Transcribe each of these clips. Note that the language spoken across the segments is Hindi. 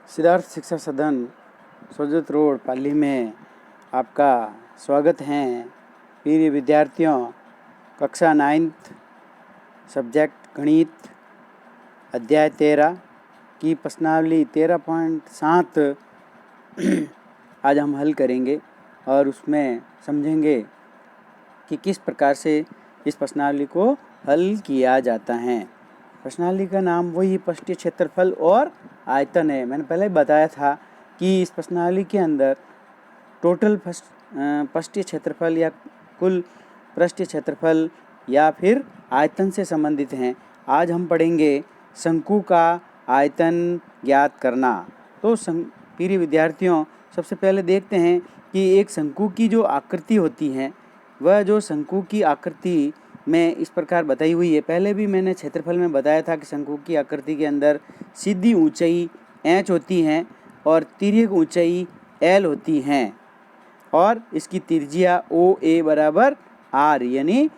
सिद्धार्थ शिक्षा सदन सोजत रोड पाली में आपका स्वागत है। प्रिय विद्यार्थियों, कक्षा 9th सब्जेक्ट गणित अध्याय 13 की प्रश्नावली 13.7 आज हम हल करेंगे और उसमें समझेंगे कि किस प्रकार से इस प्रश्नावली को हल किया जाता है। प्रश्नावली का नाम वही पृष्ठीय क्षेत्रफल और आयतन है। मैंने पहले बताया था कि इस प्रश्नावली के अंदर टोटल पृष्ठीय क्षेत्रफल या कुल पृष्ठीय क्षेत्रफल या फिर आयतन से संबंधित हैं। आज हम पढ़ेंगे शंकु का आयतन ज्ञात करना। तो प्रिय विद्यार्थियों, सबसे पहले देखते हैं कि एक शंकु की जो आकृति होती है वह जो शंकु की आकृति में इस प्रकार बताई हुई है। पहले भी मैंने क्षेत्रफल में बताया था कि शंकु की आकृति के अंदर सीधी ऊंचाई h होती है और तिर्यक ऊंचाई l होती हैं और इसकी त्रिज्या OA बराबर R यानी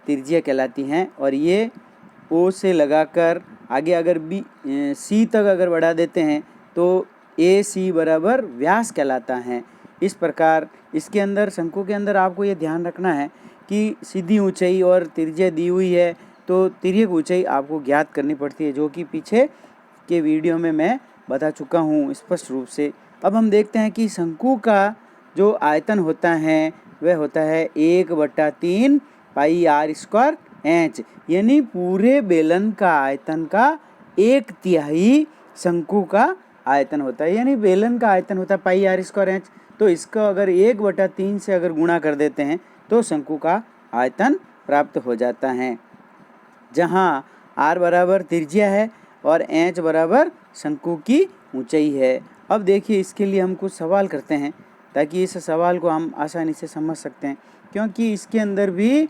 त्रिज्या कहलाती हैं। और ये O से लगाकर आगे अगर C तक अगर बढ़ा देते हैं तो AC बराबर व्यास कहलाता है। इस प्रकार इसके अंदर शंकु के अंदर आपको ये ध्यान रखना है कि सीधी ऊंचाई और त्रिज्या दी हुई है तो तिर्यक ऊंचाई आपको ज्ञात करनी पड़ती है, जो कि पीछे के वीडियो में मैं बता चुका हूँ स्पष्ट रूप से। अब हम देखते हैं कि शंकु का जो आयतन होता है वह होता है 1/3 पाई r स्क्वायर h, यानी पूरे बेलन का आयतन का 1/3 शंकु का आयतन होता है। यानी बेलन का आयतन होता है पाई r स्क्वायर h, तो इसका अगर 1/3 से अगर गुणा कर देते हैं तो शंकु का आयतन प्राप्त हो जाता है, जहाँ r बराबर त्रिज्या है और h बराबर शंकु की ऊंचाई है। अब देखिए, इसके लिए हम कुछ सवाल करते हैं ताकि इस सवाल को हम आसानी से समझ सकते हैं, क्योंकि इसके अंदर भी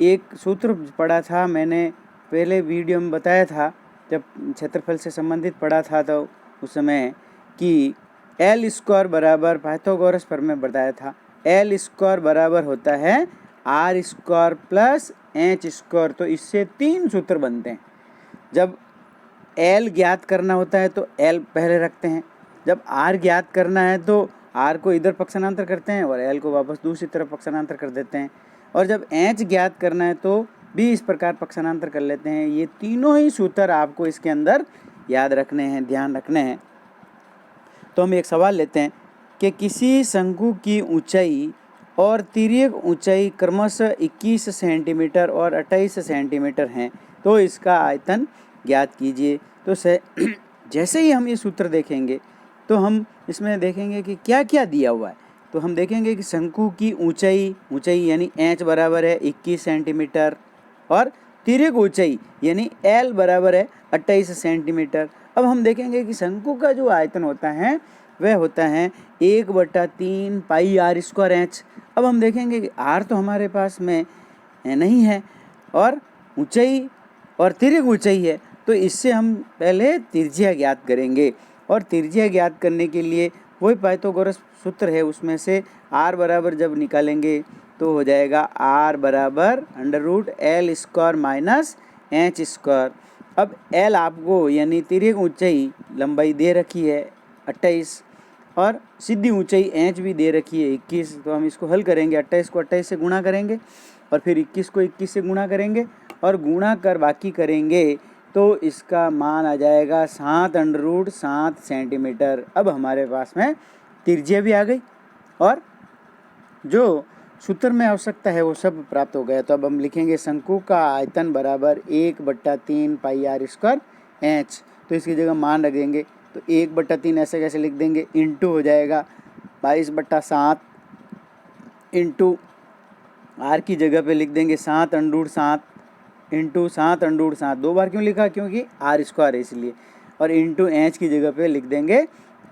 एक सूत्र पढ़ा था। मैंने पहले वीडियो में बताया था जब क्षेत्रफल से संबंधित पढ़ा था तो उस समय कि L स्क्वायर बराबर पाइथागोरस पर मैं बताया था L स्क्वायर बराबर होता है R square plus H square. तो इससे 3 सूत्र बनते हैं। जब L ज्ञात करना होता है तो L पहले रखते हैं, जब R ज्ञात करना है तो R को इधर पक्षांतर करते हैं और L को वापस दूसरी तरफ पक्षांतर कर देते हैं, और जब H ज्ञात करना है तो भी इस प्रकार पक्षांतर कर लेते हैं। ये तीनों ही सूत्र आपको इसके अंदर याद रखने हैं, ध्यान रखने हैं। तो हम एक सवाल लेते हैं कि किसी शंकु की ऊंचाई और तिर्यक ऊंचाई क्रमशः 21 सेंटीमीटर और 28 सेंटीमीटर हैं, तो इसका आयतन ज्ञात कीजिए। तो जैसे ही हम ये सूत्र देखेंगे तो हम इसमें देखेंगे कि क्या क्या दिया हुआ है। तो हम देखेंगे कि शंकु की ऊंचाई यानी h बराबर है 21 सेंटीमीटर और तिर्यक ऊंचाई यानी L बराबर है 28 सेंटीमीटर। अब हम देखेंगे कि शंकु का जो आयतन होता है वह होता है 1/3 पाई r स्क्वायर h। अब हम देखेंगे कि r तो हमारे पास में नहीं है और ऊंचाई और तिर्यक ऊंचाई है, तो इससे हम पहले त्रिज्या ज्ञात करेंगे। और त्रिज्या ज्ञात करने के लिए वही पाइथागोरस सूत्र है, उसमें से r बराबर जब निकालेंगे तो हो जाएगा r बराबर √L square minus h square. अब L आपको यानी तिर्यक ऊंचाई लंबाई दे रखी है 28 और सीधी ऊंचाई h भी दे रखी है 21। तो हम इसको हल करेंगे, 28 को 28 से गुणा करेंगे और फिर 21 को 21 से गुणा करेंगे और गुणा कर बाकी करेंगे तो इसका मान आ जाएगा 7√7 सेंटीमीटर। अब हमारे पास में त्रिज्या भी आ गई और जो सूत्र में आवश्यकता है वो सब प्राप्त हो गया। तो अब हम लिखेंगे शंकु का आयतन बराबर 1/3 पाई r स्क्वायर h। तो इसकी जगह मान रख देंगे, तो 1/3 ऐसे कैसे लिख देंगे, इंटू हो जाएगा 22/7 इंटू r की जगह पे लिख देंगे 7√7 इंटू 7√7। 2 बार क्यों लिखा, क्योंकि r स्क्वायर है इसलिए, और इंटू h की जगह पे लिख देंगे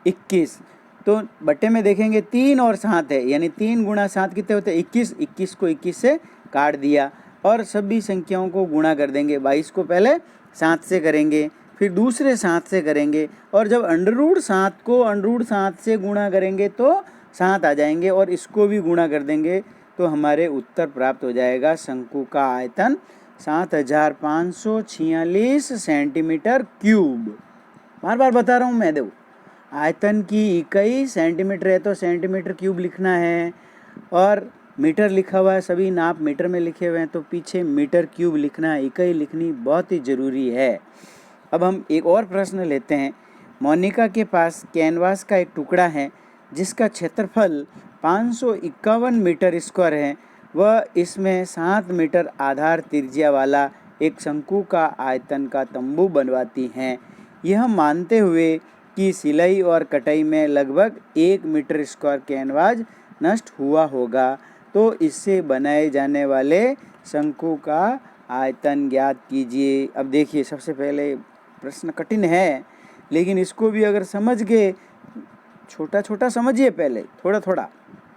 21। तो बट्टे में देखेंगे 3 और 7 है, यानी 3 गुणा 7 कितने होते हैं 21। 21 को 21 से काट दिया और सभी संख्याओं को गुणा कर देंगे। 22 को पहले 7 से करेंगे, फिर दूसरे 7 से करेंगे, और जब √7 को √7 से गुणा करेंगे तो 7 आ जाएंगे और इसको भी गुणा कर देंगे तो हमारे उत्तर प्राप्त हो जाएगा। शंकु का आयतन 7546 सेंटीमीटर क्यूब। बार बार बता रहा हूँ मैं, देखो आयतन की इकाई सेंटीमीटर है तो सेंटीमीटर क्यूब लिखना है, और मीटर लिखा हुआ है, सभी नाप मीटर में लिखे हुए हैं तो पीछे मीटर क्यूब लिखना है, इकाई लिखनी बहुत ही ज़रूरी है। अब हम एक और प्रश्न लेते हैं। मोनिका के पास कैनवास का एक टुकड़ा है जिसका क्षेत्रफल 551 मीटर स्क्वायर है। वह इसमें 7 मीटर आधार त्रिज्या वाला एक शंकु का आयतन का तंबू बनवाती हैं। यह मानते हुए कि सिलाई और कटाई में लगभग 1 मीटर स्क्वायर कैनवास नष्ट हुआ होगा, तो इससे बनाए जाने वाले शंकु का आयतन ज्ञात कीजिए। अब देखिए, सबसे पहले प्रश्न कठिन है, लेकिन इसको भी अगर समझ गए, छोटा छोटा समझिए पहले, थोड़ा थोड़ा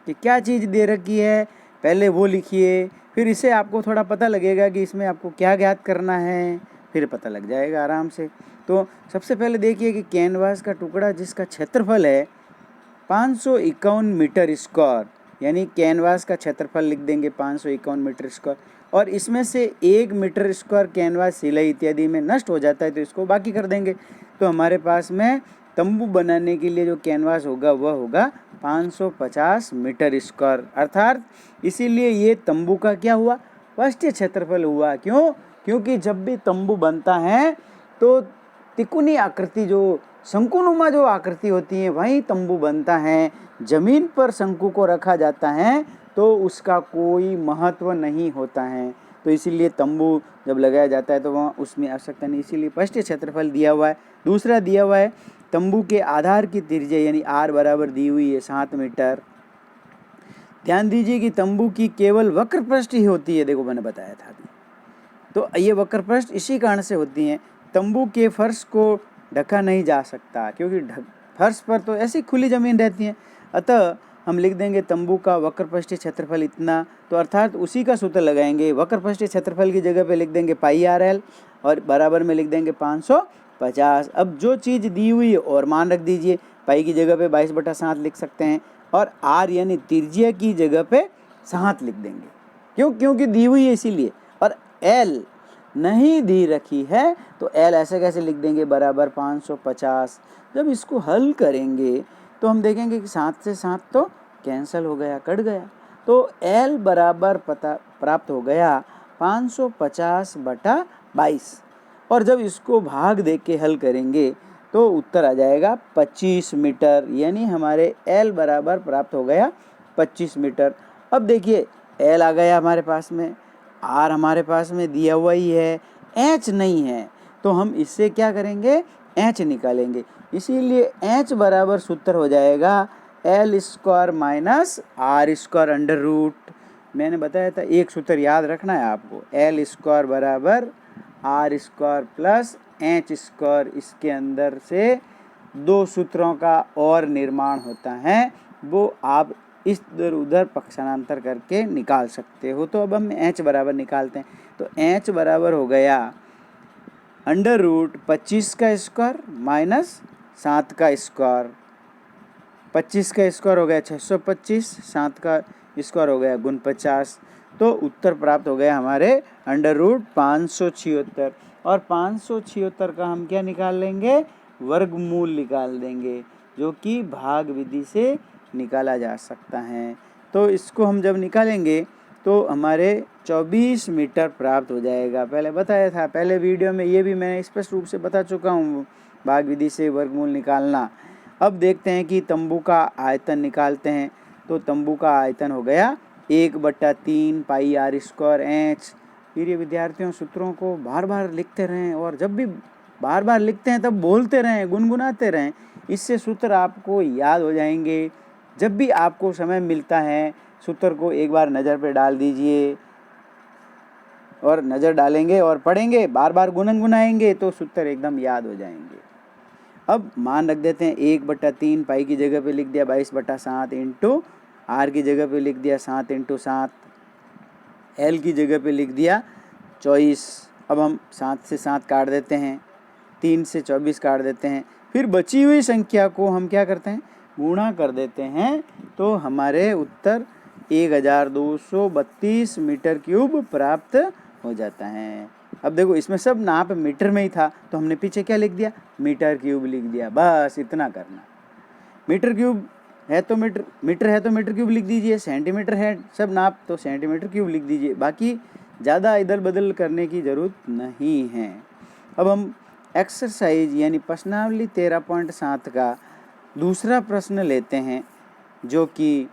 कि क्या चीज़ दे रखी है, पहले वो लिखिए, फिर इससे आपको थोड़ा पता लगेगा कि इसमें आपको क्या ज्ञात करना है, फिर पता लग जाएगा आराम से। तो सबसे पहले देखिए कि कैनवास का टुकड़ा जिसका क्षेत्रफल है 551 मीटर स्क्वायर, यानी कैनवास का क्षेत्रफल लिख देंगे 551 मीटर स्क्वायर, और इसमें से 1 मीटर स्क्वायर कैनवास सिलाई इत्यादि में नष्ट हो जाता है तो इसको बाकी कर देंगे। तो हमारे पास में तंबू बनाने के लिए जो कैनवास होगा वह होगा 550 मीटर स्क्वायर, अर्थात इसीलिए ये तंबू का क्या हुआ, पृष्ठीय क्षेत्रफल हुआ। क्यों? क्योंकि जब भी तंबू बनता है तो तिकोनी आकृति, जो शंकुनुमा जो आकृति होती है वहीं तंबू बनता है। जमीन पर शंकु को रखा जाता है तो उसका कोई महत्व नहीं होता है, तो इसीलिए तंबू जब लगाया जाता है तो वहाँ उसमें आवश्यकता नहीं, इसीलिए पृष्ठीय क्षेत्रफल दिया हुआ है। दूसरा दिया हुआ है तंबू के आधार की त्रिज्या, यानी आर बराबर दी हुई है 7 मीटर। ध्यान दीजिए कि तंबू की केवल वक्र पृष्ठ ही होती है, देखो मैंने बताया था अभी। तो ये वक्र पृष्ठ इसी कारण से होती हैं, तंबू के फर्श को ढका नहीं जा सकता, क्योंकि फर्श पर तो ऐसी खुली ज़मीन रहती है। अतः हम लिख देंगे तंबू का वक्र पृष्ठीय क्षेत्रफल इतना, तो अर्थात उसी का सूत्र लगाएंगे। वक्र पृष्ठीय क्षेत्रफल की जगह पे लिख देंगे पाई आर एल, और बराबर में लिख देंगे 550। अब जो चीज़ दी हुई है और मान रख दीजिए, पाई की जगह पे 22/7 लिख सकते हैं, और आर यानी त्रिज्या की जगह पे 7 लिख देंगे। क्यों? क्योंकि दी हुई है इसीलिए। और एल नहीं दी रखी है तो एल ऐसे कैसे लिख देंगे, बराबर 550। जब इसको हल करेंगे तो हम देखेंगे कि 7 से 7 तो कैंसिल हो गया, कट गया, तो एल बराबर प्राप्त हो गया 550/22। और जब इसको भाग दे के हल करेंगे तो उत्तर आ जाएगा 25 मीटर, यानी हमारे एल बराबर प्राप्त हो गया 25 मीटर। अब देखिए एल आ गया हमारे पास में, आर हमारे पास में दिया हुआ ही है, एच नहीं है, तो हम इससे क्या करेंगे, एच निकालेंगे। इसीलिए एच बराबर सूत्र हो जाएगा L square minus R square under root. मैंने बताया था एक सूत्र याद रखना है आपको, एल स्क्वायर बराबर R square plus H square. इसके अंदर से 2 सूत्रों का और निर्माण होता है, वो आप इधर उधर पक्षांतर करके निकाल सकते हो। तो अब हम एच बराबर निकालते हैं, तो एच बराबर हो गया अंडर रूट 25 का स्क्वायर माइनस 7 का स्क्वायर। 25 का स्क्वायर हो गया 625, 7 का स्क्वायर हो गया गुण 50, तो उत्तर प्राप्त हो गया हमारे अंडर रूट 576। और 576 का हम क्या निकाल लेंगे, वर्गमूल निकाल देंगे, जो कि भाग विधि से निकाला जा सकता है। तो इसको हम जब निकालेंगे तो हमारे 24 मीटर प्राप्त हो जाएगा। पहले बताया था, पहले वीडियो में ये भी मैं स्पष्ट रूप से बता चुका हूँ, भाग विधि से वर्गमूल निकालना। अब देखते हैं कि तंबू का आयतन निकालते हैं। तो तंबू का आयतन हो गया 1/3 पाई आर स्क्वायर एच। प्रिय विद्यार्थियों, सूत्रों को बार बार लिखते रहें, और जब भी बार बार लिखते हैं तब बोलते रहें, गुनगुनाते रहें, इससे सूत्र आपको याद हो जाएंगे। जब भी आपको समय मिलता है सूत्र को एक बार नज़र पे डाल दीजिए, और नज़र डालेंगे और पढ़ेंगे, बार बार गुनगुनाएंगे तो सूत्र एकदम याद हो जाएंगे। अब मान रख देते हैं 1/3 पाई की जगह पे लिख दिया 22/7 इंटू आर की जगह पे लिख दिया 7 × 7, एल की जगह पे लिख दिया 24। अब हम 7 से 7 काट देते हैं, 3 से 24 काट देते हैं, फिर बची हुई संख्या को हम क्या करते हैं, गुणा कर देते हैं, तो हमारे उत्तर 1232 मीटर क्यूब प्राप्त हो जाता है। अब देखो इसमें सब नाप मीटर में ही था, तो हमने पीछे क्या लिख दिया, मीटर क्यूब लिख दिया, बस इतना करना। मीटर क्यूब है तो मीटर है तो मीटर क्यूब लिख दीजिए, सेंटीमीटर है सब नाप तो सेंटीमीटर क्यूब लिख दीजिए, बाकी ज़्यादा इधर बदल करने की ज़रूरत नहीं है। अब हम एक्सरसाइज यानी प्रश्नावली 13.7 का दूसरा प्रश्न लेते हैं, जो कि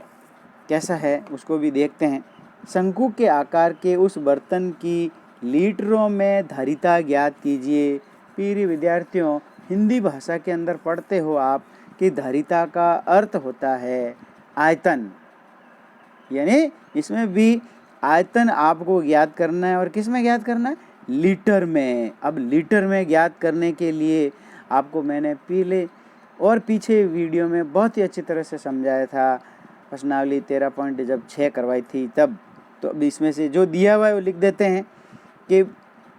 कैसा है उसको भी देखते हैं। शंकु के आकार के उस बर्तन की लीटरों में धारिता ज्ञात कीजिए। प्रिय विद्यार्थियों, हिंदी भाषा के अंदर पढ़ते हो आप कि धारिता का अर्थ होता है आयतन, यानी इसमें भी आयतन आपको ज्ञात करना है। और किस में ज्ञात करना है? लीटर में। अब लीटर में ज्ञात करने के लिए आपको मैंने पहले और पीछे वीडियो में बहुत ही अच्छी तरह से समझाया था, प्रश्नावली 13.6 करवाई थी तब। तो अब इसमें से जो दिया हुआ है वो लिख देते हैं कि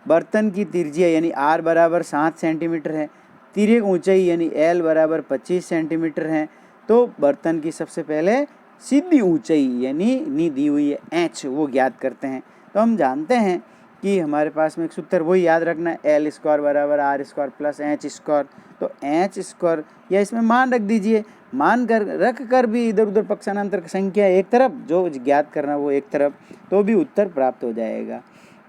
बर्तन की त्रिज्या यानी R बराबर 7 सेंटीमीटर है, तिर्यक ऊंचाई यानी L बराबर 25 सेंटीमीटर है। तो बर्तन की सबसे पहले सीधी ऊंचाई यानी नी दी हुई है H, वो ज्ञात करते हैं। तो हम जानते हैं कि हमारे पास में एक सूत्र वही याद रखना है, L स्क्वायर बराबर R square plus H square. तो H स्क्वायर या इसमें मान रख दीजिए, मान कर रख कर भी इधर उधर पक्षांतर संख्या एक तरफ, जो ज्ञात करना वो एक तरफ, तो भी उत्तर प्राप्त हो जाएगा।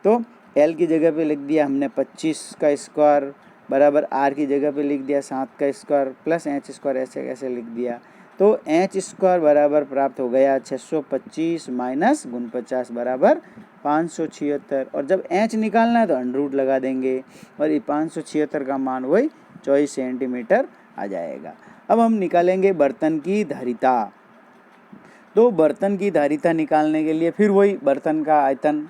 तो L की जगह पे लिख दिया हमने 25 का स्क्वायर बराबर R की जगह पे लिख दिया 7 का स्क्वायर प्लस H स्क्वायर, ऐसे कैसे लिख दिया। तो H स्क्वायर बराबर प्राप्त हो गया 625 माइनस 49 बराबर 576। और जब H निकालना है तो अंडर रूट लगा देंगे और ये 576 का मान वही 24 सेंटीमीटर आ जाएगा। अब हम निकालेंगे बर्तन की धारिता। तो बर्तन की धारिता निकालने के लिए फिर वही बर्तन का आयतन,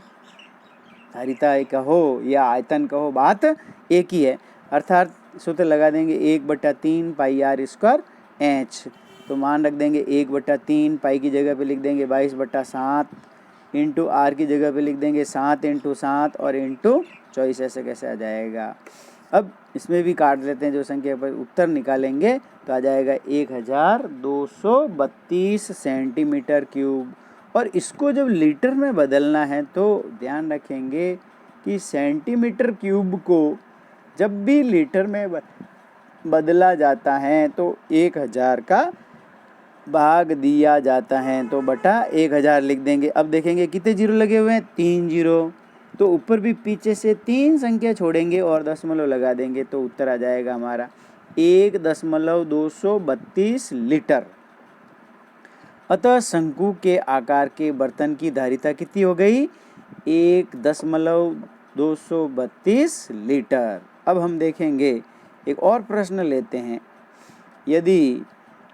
धारिता कहो या आयतन कहो, बात एक ही है। अर्थात सूत्र लगा देंगे 1/3 पाई R स्क्वायर H। तो मान रख देंगे 1/3, पाई की जगह पे लिख देंगे 22/7, इंटू R की जगह पे लिख देंगे 7 × 7 और इंटू 24, ऐसे कैसे आ जाएगा। अब इसमें भी काट लेते हैं, जो संख्या पर उत्तर निकालेंगे तो आ जाएगा 1232 सेंटीमीटर क्यूब। और इसको जब लीटर में बदलना है तो ध्यान रखेंगे कि सेंटीमीटर क्यूब को जब भी लीटर में बदला जाता है तो 1000 का भाग दिया जाता है, तो बटा 1000 लिख देंगे। अब देखेंगे कितने जीरो लगे हुए हैं, 3 जीरो, तो ऊपर भी पीछे से 3 संख्या छोड़ेंगे और दशमलव लगा देंगे तो उत्तर आ जाएगा हमारा 1.232 लीटर। अतः शंकु के आकार के बर्तन की धारिता कितनी हो गई, 1.232 लीटर। अब हम देखेंगे एक और प्रश्न लेते हैं। यदि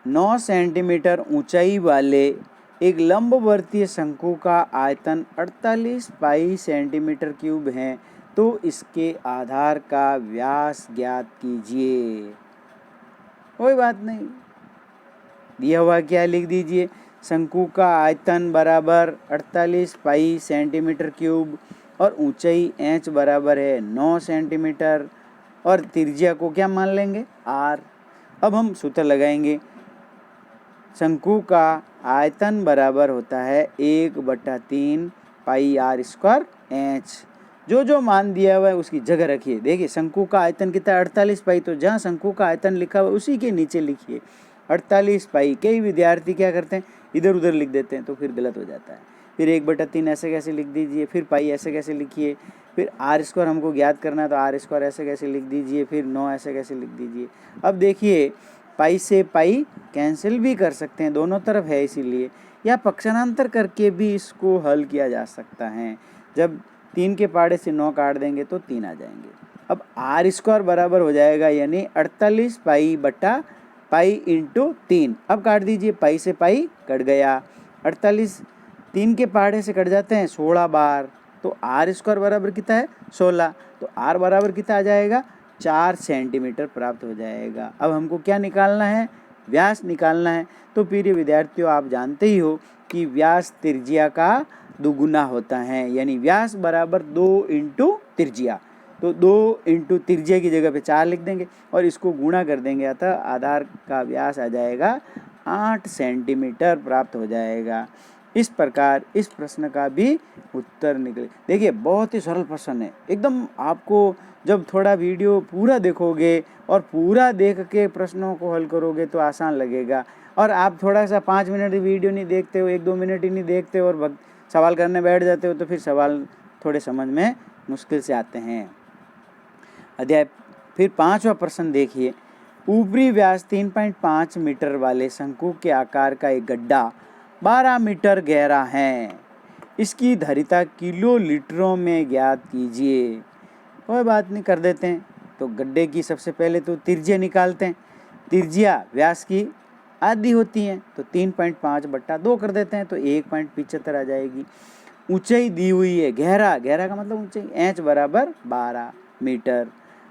9 सेंटीमीटर ऊंचाई वाले एक लंबवर्तीय शंकु का आयतन 48 पाई सेंटीमीटर क्यूब है तो इसके आधार का व्यास ज्ञात कीजिए। कोई बात नहीं, दिया हुआ क्या लिख दीजिए, शंकु का आयतन बराबर 48 पाई सेंटीमीटर क्यूब और ऊंचाई H बराबर है 9 सेंटीमीटर और त्रिज्या को क्या मान लेंगे, R। अब हम सूत्र लगाएंगे, शंकु का आयतन बराबर होता है 1/3 पाई R स्क्वायर H। जो मान दिया हुआ है उसकी जगह रखिए। देखिए शंकु का आयतन कितना है, 48 पाई, तो जहाँ शंकु का आयतन लिखा हुआ उसी के नीचे लिखिए 48 पाई। कई विद्यार्थी क्या करते हैं, इधर उधर लिख देते हैं तो फिर गलत हो जाता है। फिर 1/3 ऐसे कैसे लिख दीजिए, फिर पाई ऐसे कैसे लिखिए, फिर R स्क्वायर हमको ज्ञात करना है तो R स्क्वायर ऐसे कैसे लिख दीजिए, फिर 9 ऐसे कैसे लिख दीजिए। अब देखिए पाई से पाई कैंसिल भी कर सकते हैं, दोनों तरफ है इसीलिए, या पक्षांतर करके भी इसको हल किया जा सकता है। जब 3 के पहाड़े से 9 काट देंगे तो 3 आ जाएंगे। अब R स्क्वायर बराबर हो जाएगा यानी 48 पाई बटा पाई इंटू 3। अब काट दीजिए, पाई से पाई कट गया, 48 3 के पहाड़े से कट जाते हैं 16 बार, तो R स्क्वायर बराबर कितना है 16, तो R बराबर कितना आ जाएगा 4 सेंटीमीटर प्राप्त हो जाएगा। अब हमको क्या निकालना है, व्यास निकालना है। तो प्रिय विद्यार्थियों आप जानते ही हो कि व्यास त्रिज्या का दुगुना होता है, यानी व्यास बराबर 2 इंटू त्रिज्या, तो 2 इंटू त्रिज्या की जगह पे 4 लिख देंगे और इसको गुणा कर देंगे, अतः आधार का व्यास आ जाएगा 8 सेंटीमीटर प्राप्त हो जाएगा। इस प्रकार इस प्रश्न का भी उत्तर निकले। देखिए बहुत ही सरल प्रश्न है एकदम। आपको जब थोड़ा वीडियो पूरा देखोगे और पूरा देख के प्रश्नों को हल करोगे तो आसान लगेगा। और आप थोड़ा सा 5 मिनट वीडियो नहीं देखते हो, 1-2 मिनट ही नहीं देखते हो और सवाल करने बैठ जाते हो तो फिर सवाल थोड़े समझ में मुश्किल से आते हैं। अध्याय फिर 5वां प्रश्न देखिए। ऊपरी व्यास 3.5 मीटर वाले शंकु के आकार का एक गड्ढा 12 मीटर गहरा है। इसकी धारिता किलो लीटरों में ज्ञात कीजिए। कोई बात नहीं, कर देते हैं। तो गड्ढे की सबसे पहले तो त्रिज्या निकालते हैं। त्रिज्या व्यास की आधी होती है तो 3.5/2 कर देते हैं तो 1.75 आ जाएगी। ऊंचाई दी हुई है, गहरा का मतलब ऊंचाई, एच बराबर 12 मीटर,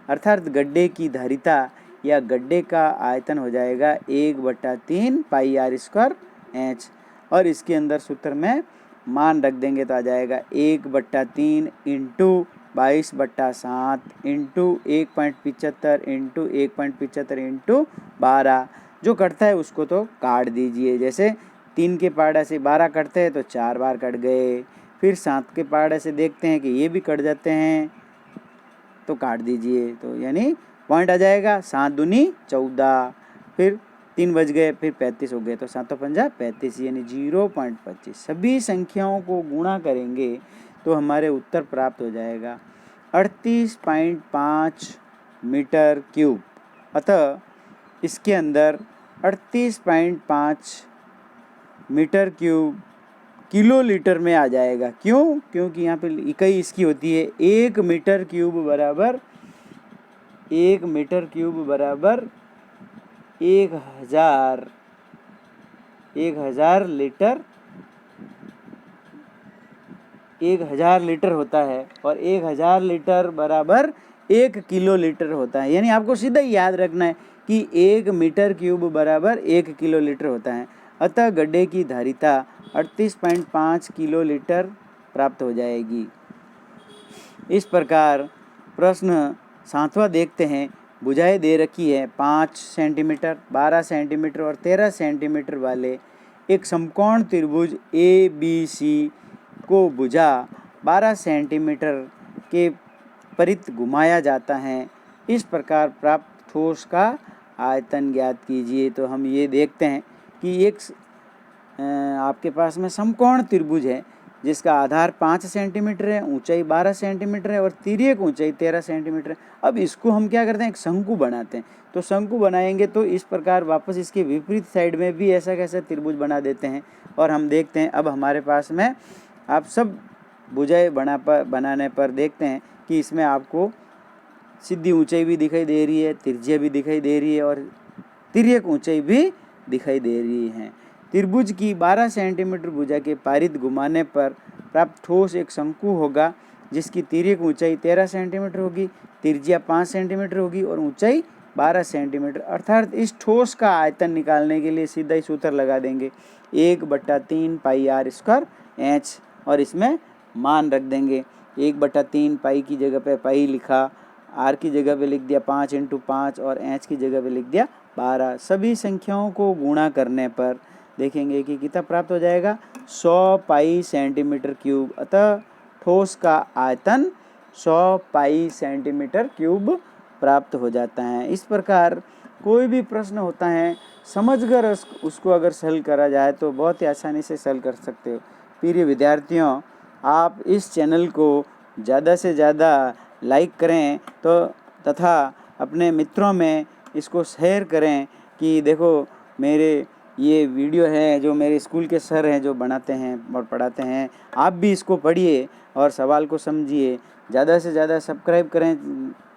अर्थात गड्ढे की धारिता या गड्ढे का आयतन हो जाएगा 1/3 पाई आर स्क्वायर एच। और इसके अंदर सूत्र में मान रख देंगे तो आ जाएगा 1/3 इंटू 22/7 इंटू 1.75 इंटू 1.75 इंटू 12। जो कटता है उसको तो काट दीजिए। जैसे 3 के पहाड़े से 12 कटते हैं तो 4 बार कट गए। फिर 7 के पहाड़े से देखते हैं कि ये भी कट जाते हैं तो काट दीजिए। तो यानी पॉइंट आ जाएगा 7 दूनी 14, फिर 3 बज गए, फिर 35 हो गए तो 7×5 35 यानी 0.25। सभी संख्याओं को गुणा करेंगे तो हमारे उत्तर प्राप्त हो जाएगा 38.5 मीटर क्यूब। अतः इसके अंदर 38.5 मीटर क्यूब किलो लीटर में आ जाएगा। क्यों? क्योंकि यहाँ पे इकाई इसकी होती है 1 मीटर क्यूब बराबर 1000 लीटर 1000 लीटर होता है और 1000 लीटर बराबर 1 किलो लीटर होता है। यानी आपको सीधा ही याद रखना है कि 1 मीटर क्यूब बराबर 1 किलो लीटर होता है। अतः गड्ढे की धारिता 38.5 किलो लीटर प्राप्त हो जाएगी। इस प्रकार प्रश्न 7वां देखते हैं। भुजाएं दे रखी है 5 सेंटीमीटर, 12 सेंटीमीटर और 13 सेंटीमीटर वाले एक समकोण त्रिभुज ABC को भुजा 12 सेंटीमीटर के परित घुमाया जाता है। इस प्रकार प्राप्त ठोस का आयतन ज्ञात कीजिए। तो हम ये देखते हैं कि एक आपके पास में समकोण त्रिभुज है जिसका आधार 5 सेंटीमीटर है, ऊंचाई 12 सेंटीमीटर है और तिर्यक ऊंचाई 13 सेंटीमीटर है। अब इसको हम क्या करते हैं, एक शंकु बनाते हैं। तो शंकु बनाएंगे तो इस प्रकार वापस इसके विपरीत साइड में भी ऐसा कैसा त्रिभुज बना देते हैं। और हम देखते हैं अब हमारे पास में आप सब भुजाएं बनाने पर देखते हैं कि इसमें आपको सीधी ऊंचाई भी दिखाई दे रही है, त्रिज्या भी दिखाई दे रही है और तिर्यक ऊंचाई भी दिखाई दे रही है। त्रिभुज की 12 सेंटीमीटर भुजा के पारित घुमाने पर प्राप्त ठोस एक शंकु होगा जिसकी तिर्यक ऊंचाई 13 सेंटीमीटर होगी, त्रिज्या 5 सेंटीमीटर होगी और ऊंचाई 12 सेंटीमीटर। अर्थात इस ठोस का आयतन निकालने के लिए सीधा ही सूत्र लगा देंगे 1/3 पाई आर स्क्वायर एच और इसमें मान रख देंगे। 1/3 पाई की जगह पे पाई लिखा, आर की जगह पे लिख दिया 5 × 5 और एच की जगह पे लिख दिया 12। सभी संख्याओं को गुणा करने पर देखेंगे कि कितना प्राप्त हो जाएगा 100 पाई सेंटीमीटर क्यूब। अतः ठोस का आयतन 100 पाई सेंटीमीटर क्यूब प्राप्त हो जाता है। इस प्रकार कोई भी प्रश्न होता है समझकर उसको अगर हल करा जाए तो बहुत ही आसानी से हल कर सकते हो। प्रिय विद्यार्थियों, आप इस चैनल को ज़्यादा से ज़्यादा लाइक करें तो तथा अपने मित्रों में इसको शेयर करें कि देखो मेरे ये वीडियो है जो मेरे स्कूल के सर हैं जो बनाते हैं और पढ़ाते हैं। आप भी इसको पढ़िए और सवाल को समझिए। ज़्यादा से ज़्यादा सब्सक्राइब करें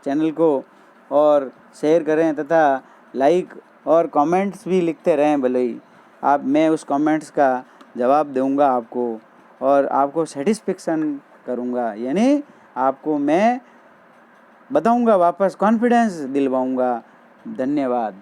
चैनल को और शेयर करें तथा लाइक और कमेंट्स भी लिखते रहें। भले ही मैं उस कमेंट्स का जवाब दूंगा आपको और आपको सेटिस्फेक्शन करूंगा, यानी आपको मैं बताऊंगा, वापस कॉन्फिडेंस दिलवाऊंगा। धन्यवाद।